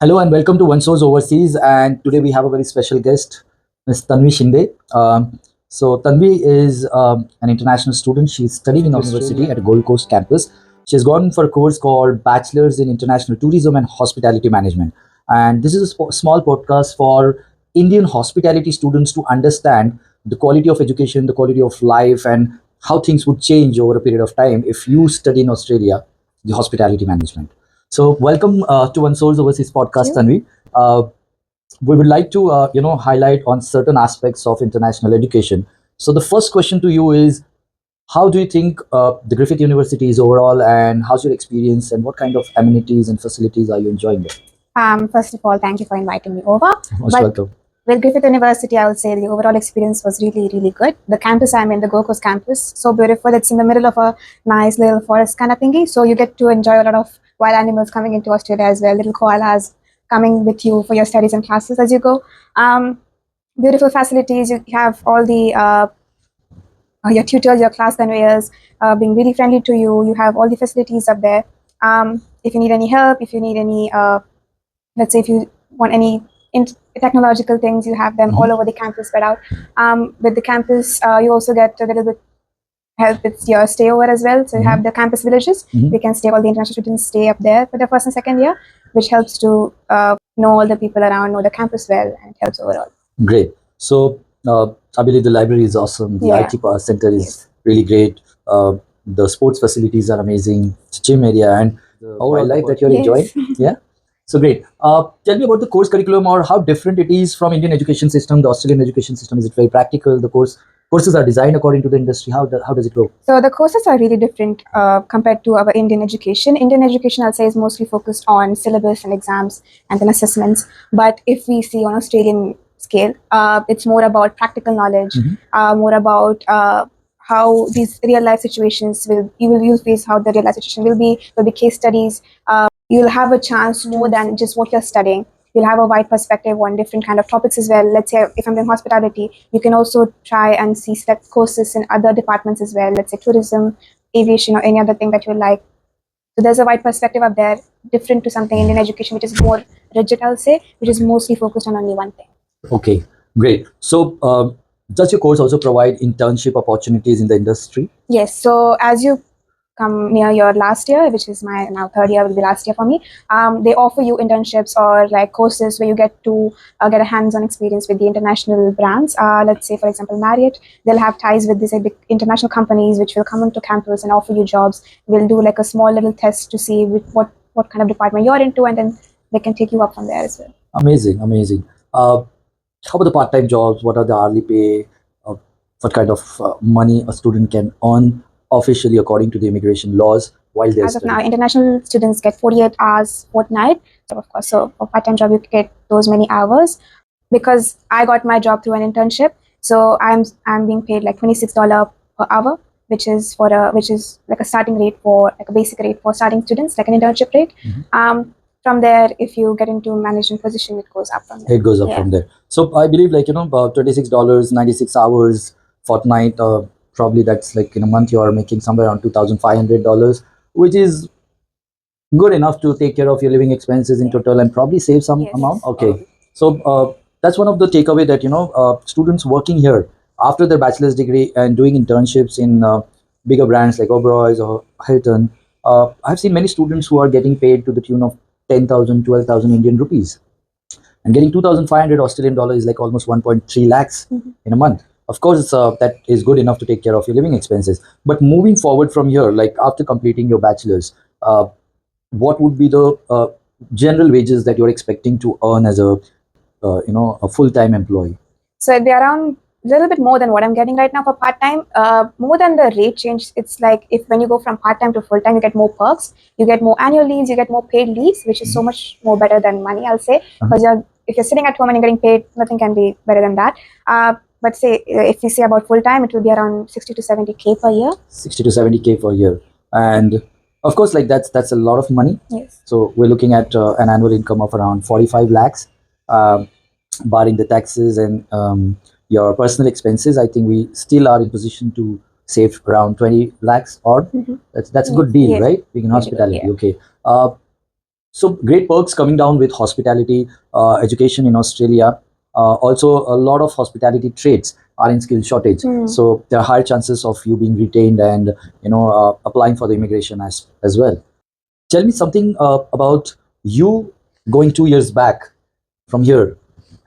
Hello and welcome to One Source Overseas. And today we have a very special guest, Ms. Tanvi Shinde. Tanvi is an international student. She's studying in university at a Gold Coast campus. She's gone for a course called Bachelors in International Tourism and Hospitality Management. And this is a small podcast for Indian hospitality students to understand the quality of education, the quality of life, and how things would change over a period of time if you study in Australia the hospitality management. So, welcome to One Source Overseas podcast, Tanvi. Uh, we would like to, highlight on certain aspects of international education. So, the first question to you is, how do you think the Griffith University is overall, and how's your experience, and what kind of amenities and facilities are you enjoying there? First of all, thank you for inviting me over. Most welcome. With Griffith University, I would say the overall experience was really, really good. The campus I'm in, the Gold Coast campus, so beautiful. It's in the middle of a nice little forest kind of thingy. So you get to enjoy a lot of wild animals coming into Australia as well. Little koalas coming with you for your studies and classes as you go. Beautiful facilities. You have all the your tutors, your class conveyors being really friendly to you. You have all the facilities up there. If you need any help, if you need any let's say if you want any technological things, you have them all over the campus spread out. With the campus, you also get a little bit help with your stay over as well. So you have the campus villages. We can stay, all the international students stay up there for the first and second year, which helps to know all the people around, know the campus well, and helps overall. Great. So, I believe the library is awesome. The Yeah. IT center is really great. The sports facilities are amazing. It's a gym area and the wildlife that you're Yes. enjoying. Yeah. So great. Tell me about the course curriculum or how different it is from Indian education system, the Australian education system. Is it very practical? The courses are designed according to the industry. How does it go? So the courses are really different compared to our Indian education. Indian education, I'll say, is mostly focused on syllabus and exams and then assessments. But if we see on Australian scale, it's more about practical knowledge, more about how these real life situations you'll face, how the real life situation will be. There'll be case studies. You'll have a chance more than just what you're studying. You'll have a wide perspective on different kind of topics as well. Let's say if I'm doing hospitality, you can also try and see select courses in other departments as well. Let's say tourism, aviation, or any other thing that you like. So there's a wide perspective up there, different to something Indian education, which is more rigid, I'll say, which is mostly focused on only one thing. Okay, great. So, does your course also provide internship opportunities in the industry? Yes. So as you come near your last year, which is my now third year, will be last year for me. They offer you internships or like courses where you get to get a hands-on experience with the international brands. Let's say, for example, Marriott, they'll have ties with these big international companies which will come into campus and offer you jobs. We'll do like a small little test to see what kind of department you're into, and then they can take you up from there as well. Amazing, amazing. How about the part-time jobs? What are the hourly pay? What kind of money a student can earn officially according to the immigration laws while they're As of now, studying? international students get 48 hours fortnight. So of course, so for part-time job, you get those many hours. Because I got my job through an internship, so I'm being paid like $26 per hour, which is like a starting rate for like a basic rate for starting students, like an internship rate. From there, if you get into management position, it goes up from there. It goes up Yeah. from there. So I believe about $26, 96 hours fortnight. Probably that's like in a month you are making somewhere around $2,500, which is good enough to take care of your living expenses in total and probably save some Yes. amount. Okay, so that's one of the takeaway that students working here after their bachelor's degree and doing internships in bigger brands like Oberoi's or Hilton. I've seen many students who are getting paid to the tune of 10,000, 12,000 Indian rupees, and getting 2,500 Australian dollar is like almost 1.3 lakhs in a month. Of course, that is good enough to take care of your living expenses. But moving forward from here, like after completing your bachelor's, what would be the general wages that you're expecting to earn as a full-time employee? So it'd be around a little bit more than what I'm getting right now for part-time. More than the rate change, it's like if when you go from part-time to full-time, you get more perks, you get more annual leaves, you get more paid leaves, which is so much more better than money, I'll say. Because if you're sitting at home and you're getting paid, nothing can be better than that. But say if you say about full-time, it will be around 60 to 70K per year. 60 to 70K per year. And of course, like that's a lot of money. Yes. So we're looking at an annual income of around 45 lakhs, barring the taxes and your personal expenses. I think we still are in position to save around 20 lakhs odd. That's a good deal, Yes. right? Being in Very good, hospitality. yeah. Okay. So great perks coming down with hospitality education in Australia. Also, a lot of hospitality trades are in skill shortage. So there are higher chances of you being retained and applying for the immigration as well. Tell me something about you going 2 years back from here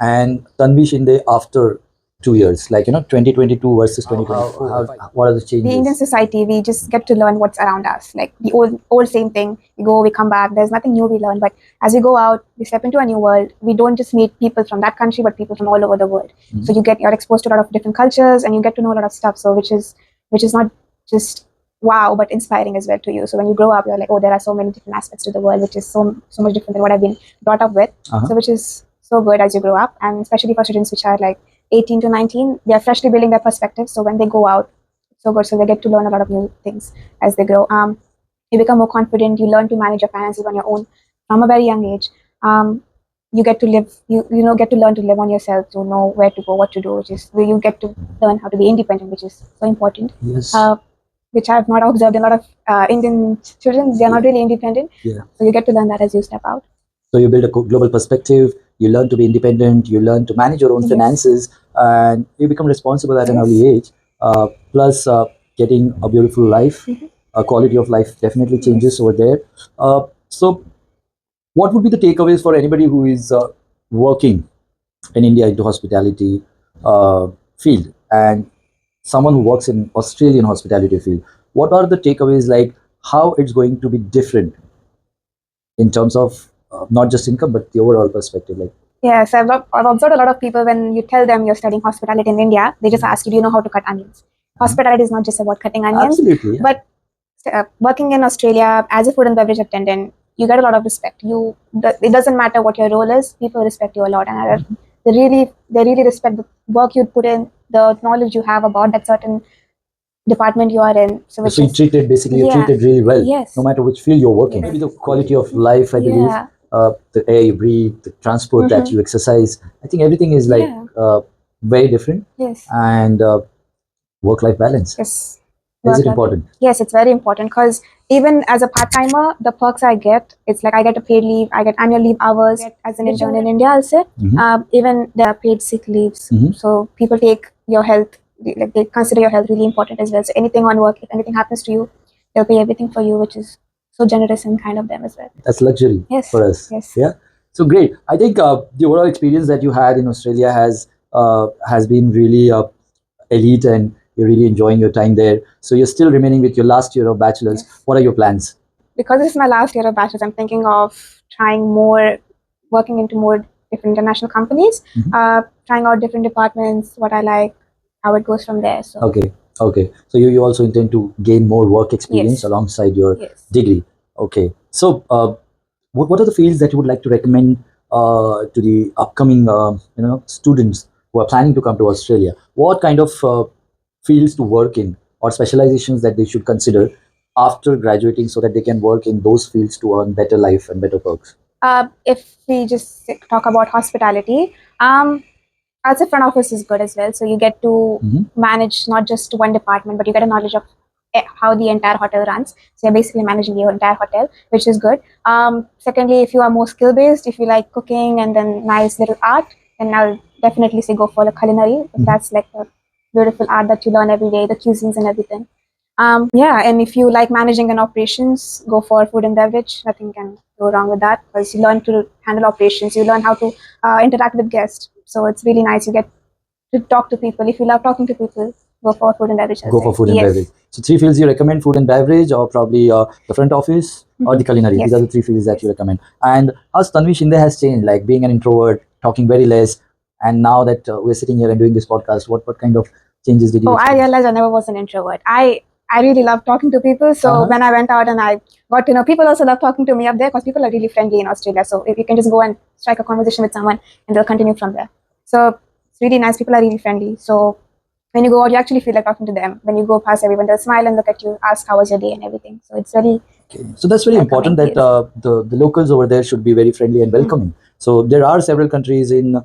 and Tanvi Shinde after 2 years, like 2022 versus 2024. What are the The Indian changes? society, we just get to learn what's around us. Like the old same thing. We go, we come back. There's nothing new we learn. But as we go out, we step into a new world. We don't just meet people from that country, but people from all over the world. So you're exposed to a lot of different cultures, and you get to know a lot of stuff. So which is not just wow, but inspiring as well to you. So when you grow up, you're like, oh, there are so many different aspects to the world, which is so much different than what I've been brought up with. So which is so good as you grow up, and especially for students which are like 18 to 19, they are freshly building their perspective. So when they go out, so good. So they get to learn a lot of new things as they grow. You become more confident. You learn to manage your finances on your own from a very young age. You get to live. Get to learn to live on yourself. To know where to go, what to do. Which is where you get to learn how to be independent, which is so important. Yes. Which I've not observed in a lot of Indian children. They are not really independent. Yeah. So you get to learn that as you step out. So you build a global perspective. You learn to be independent. You learn to manage your own Yes. finances, and you become responsible at an Yes. early age. Plus, getting a beautiful life, a quality of life definitely changes over there. So, what would be the takeaways for anybody who is working in India into hospitality field and someone who works in Australian hospitality field? What are the takeaways, like how it's going to be different in terms of not just income but the overall perspective? Like, Yes, I've observed a lot of people when you tell them you're studying hospitality in India, they just ask you, do you know how to cut onions? Hospitality is not just about cutting onions. absolutely, yeah. But working in Australia as a food and beverage attendant, you get a lot of respect. It doesn't matter what your role is, people respect you a lot, and they really respect the work you put in, the knowledge you have about that certain department you are in. So So you treated basically you're Yeah. treated really well, Yes. no matter which field you're working. Yes. Maybe the quality of life, I believe, Yeah. the air you breathe, the transport that you exercise. I think everything is like very different, Yes. and work-life balance. Yes. Is it important? Yes, it's very important because even as a part timer, the perks I get, it's like I get a paid leave, I get annual leave hours. As an intern in India, I'll say, even there are paid sick leaves. So people take your health, like they consider your health really important as well. So anything on work, if anything happens to you, they'll pay everything for you, which is so generous and kind of them as well. That's luxury Yes. for us. Yes. Yeah. So great. I think the overall experience that you had in Australia has been really elite, and you're really enjoying your time there. So you're still remaining with your last year of bachelor's. Yes. What are your plans? Because this is my last year of bachelor's, I'm thinking of working into more different international companies, trying out different departments, what I like, how it goes from there. So Okay. Okay. So you also intend to gain more work experience Yes. alongside your Yes. degree. Okay. So what are the fields that you would like to recommend to the upcoming students who are planning to come to Australia? What kind of fields to work in or specializations that they should consider after graduating so that they can work in those fields to earn better life and better perks? If we just talk about hospitality, I'd say front office is good as well. So you get to manage not just one department, but you get a knowledge of how the entire hotel runs. So you're basically managing the entire hotel, which is good. Secondly, if you are more skill based, if you like cooking and then nice little art, then I'll definitely say go for the culinary. That's like a beautiful art that you learn every day, the cuisines and everything. And if you like managing and operations, go for food and beverage. Nothing can go wrong with that because you learn to handle operations. You learn how to interact with guests. So it's really nice. You get to talk to people. If you love talking to people, go for food and beverage. Go for food and beverage. So three fields you recommend: food and beverage, or probably the front office, or the culinary. Yes. These are the three fields that you recommend. And how Tanvi Shinde has changed, like being an introvert, talking very less, and now that we're sitting here and doing this podcast, what kind of changes did you? Oh, I realized I never was an introvert. I really love talking to people. So when I went out and I got to know people, also love talking to me up there because people are really friendly in Australia. So if you can just go and strike a conversation with someone and they'll continue from there. So it's really nice. People are really friendly. So when you go out, you actually feel like talking to them. When you go past everyone, they'll smile and look at you, ask how was your day and everything. So it's very So that's very important that the locals over there should be very friendly and welcoming. So there are several countries in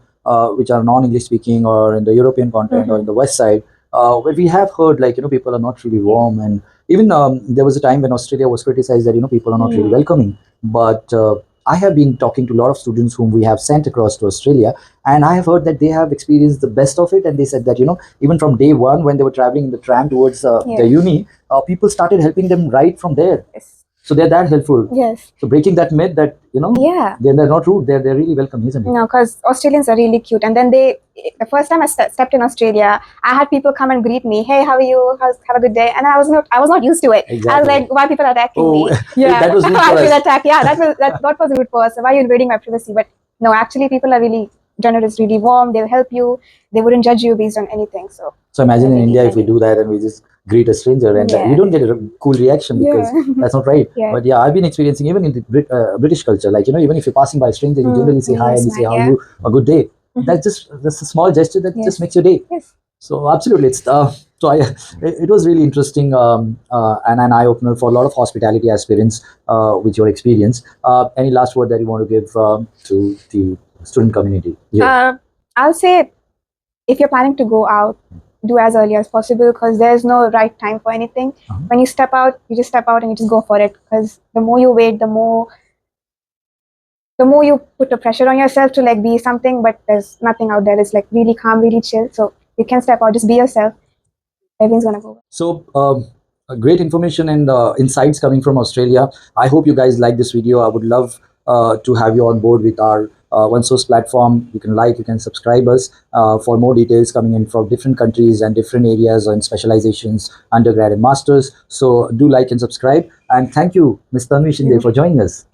which are non-English speaking or in the European continent or in the West side where we have heard like people are not really warm, and even there was a time when Australia was criticized that people are not really welcoming. But I have been talking to a lot of students whom we have sent across to Australia, and I have heard that they have experienced the best of it. And they said that, even from day one, when they were traveling in the tram towards Yeah. their uni, people started helping them right from there. Yes. So they're that helpful. Yes. So breaking that myth that, Yeah. they're not rude, they're really welcome, isn't it? No, because Australians are really cute. And then the first time I stepped in Australia, I had people come and greet me. Hey, how are you? Have a good day. And I was not used to it. I was Exactly. like, why people are attacking me? Yeah, that was rude I for feel us. attacked. Yeah, that was rude for us. Why are you invading my privacy? But no, actually, people are really generous, really warm. They'll help you. They wouldn't judge you based on anything. So imagine in really India if we friendly. do that and we just greet a stranger and Yeah. we don't get a cool reaction because Yeah. that's not right. Yeah. But yeah, I've been experiencing even in the British culture, like, even if you're passing by a stranger, you generally say hi and you say how Yeah. you, a good day. Mhm. That's a small gesture that Yes. just makes your day. Yes. So absolutely, it's so it was really interesting, and an eye opener for a lot of hospitality aspirants with your experience. Any last word that you want to give to the student community? Yeah. I'll say if you're planning to go out, do as early as possible because there's no right time for anything. Uh-huh. When you step out, you just step out and you just go for it because the more you wait, the more you put the pressure on yourself to like be something, but there's nothing out there. It's like really calm, really chill. So you can step out, just be yourself. Everything's gonna go well. So, great information and insights coming from Australia. I hope you guys like this video. I would love to have you on board with our One Source platform. You can like, you can subscribe us for more details coming in from different countries and different areas and specializations, undergrad and masters. So do like and subscribe. And thank you, Ms. Tanvi Shinde, for joining us.